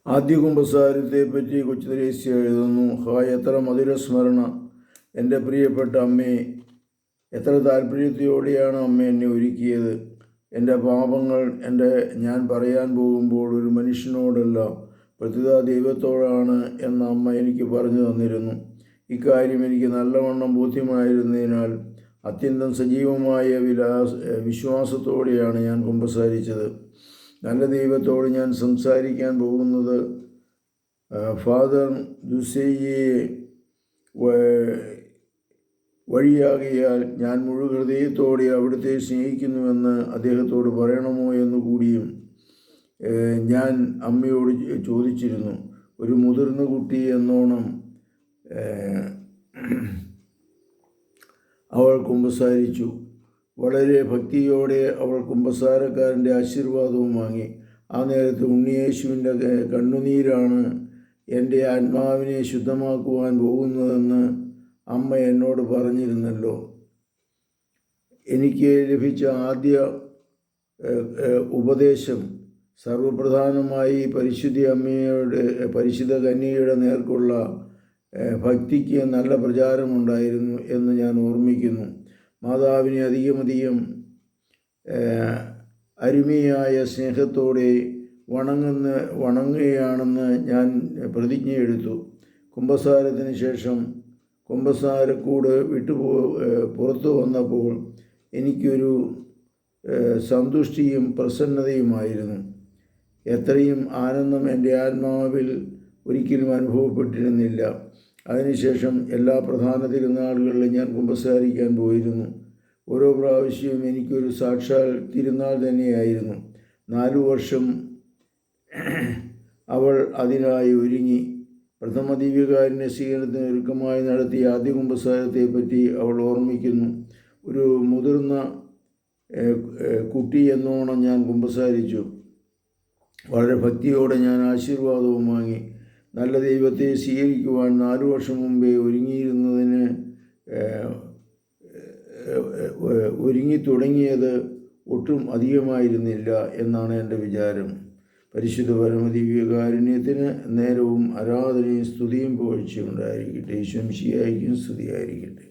ആദ്യ കുമ്പസാരത്തെപ്പറ്റി കൊച്ചു ത്രേസ്യ എഴുതുന്നു. ഹായ്, എത്ര മധുരസ്മരണ എൻ്റെ പ്രിയപ്പെട്ട അമ്മേ! എത്ര താല്പര്യത്തോടെയാണ് അമ്മ എന്നെ ഒരുക്കിയത്. എൻ്റെ പാപങ്ങൾ ഞാൻ പറയാൻ പോകുമ്പോൾ ഒരു മനുഷ്യനോടല്ല, പ്രത്യുത ദൈവത്തോടാണ് എന്ന് അമ്മ എനിക്ക് പറഞ്ഞു തന്നിരുന്നു. ഇക്കാര്യം എനിക്ക് നല്ലവണ്ണം ബോധ്യമായിരുന്നതിനാൽ അത്യന്തം സജീവമായ വിശ്വാസത്തോടെയാണ് ഞാൻ കുമ്പസാരിച്ചത്. നല്ല ദൈവത്തോട് ഞാൻ സംസാരിക്കാൻ പോകുന്നത് ഫാദർ ദുസേയെ വഴിയാകിയാൽ ഞാൻ മുഴുഹൃദയത്തോടെ അവിടുത്തെ സ്നേഹിക്കുന്നുവെന്ന് അദ്ദേഹത്തോട് പറയണമോ എന്ന് കൂടിയും ഞാൻ അമ്മയോട് ചോദിച്ചിരുന്നു. ഒരു മുതിർന്ന കുട്ടി എന്നോണം അവൾ കുമ്പസാരിച്ചു. വളരെ ഭക്തിയോടെ അവൾ കുമ്പസാരക്കാരൻ്റെ ആശീർവാദവും വാങ്ങി. ആ നേരത്ത് ഉണ്ണിയേശുവിൻ്റെ കണ്ണുനീരാണ് എൻ്റെ ആത്മാവിനെ ശുദ്ധമാക്കുവാൻ പോകുന്നതെന്ന് അമ്മ എന്നോട് പറഞ്ഞിരുന്നല്ലോ. എനിക്ക് ലഭിച്ച ആദ്യ ഉപദേശം സർവപ്രധാനമായി പരിശുദ്ധ കന്യകയുടെ നേർക്കുള്ള ഭക്തിക്ക് നല്ല പ്രചാരമുണ്ടായിരുന്നു എന്ന് ഞാൻ ഓർമ്മിക്കുന്നു. മാതാവിനെ അധികമധികം അരുമയായ സ്നേഹത്തോടെ വണങ്ങുകയാണെന്ന് ഞാൻ പ്രതിജ്ഞയെടുത്തു. കുമ്പസാരത്തിന് ശേഷം കുമ്പസാരക്കൂട് പുറത്തു വന്നപ്പോൾ എനിക്കൊരു സന്തുഷ്ടിയും പ്രസന്നതയുമായിരുന്നു. എത്രയും ആനന്ദം എൻ്റെ ആത്മാവിൽ ഒരിക്കലും അനുഭവപ്പെട്ടിരുന്നില്ല. അതിനുശേഷം എല്ലാ പ്രധാന തിരുനാളുകളിലും ഞാൻ കുമ്പസാരിക്കാൻ പോയിരുന്നു. ഓരോ പ്രാവശ്യവും എനിക്കൊരു സാക്ഷാൽ തിരുനാൾ തന്നെയായിരുന്നു. 4 വർഷം അവൾ അതിനായി ഒരുങ്ങി. പ്രഥമ ദിവ്യകാരുണ്യ സ്വീകരണത്തിന് ഒരുക്കമായി നടത്തിയ ആദ്യ കുമ്പസാരത്തെപ്പറ്റി അവൾ ഓർമ്മിക്കുന്നു. ഒരു മുതിർന്ന കുട്ടി എന്നോണം ഞാൻ കുമ്പസാരിച്ചു. വളരെ ഭക്തിയോടെ ഞാൻ ആശീർവാദവും വാങ്ങി. നല്ല ദൈവത്തെ സ്വീകരിക്കുവാൻ 4 വർഷം മുമ്പേ ഒരുങ്ങി തുടങ്ങിയത് ഒട്ടും അധികമായിരുന്നില്ല എന്നാണ് എൻ്റെ വിചാരം. പരിശുദ്ധ പരമദിവ്യകാരുണ്യത്തിന് നേരവും ആരാധനയും സ്തുതിയും പുകഴ്ചയും ഉണ്ടായിരിക്കട്ടെ. ഈശോ മിശിഹായ്ക്കും സ്തുതിയായിരിക്കട്ടെ.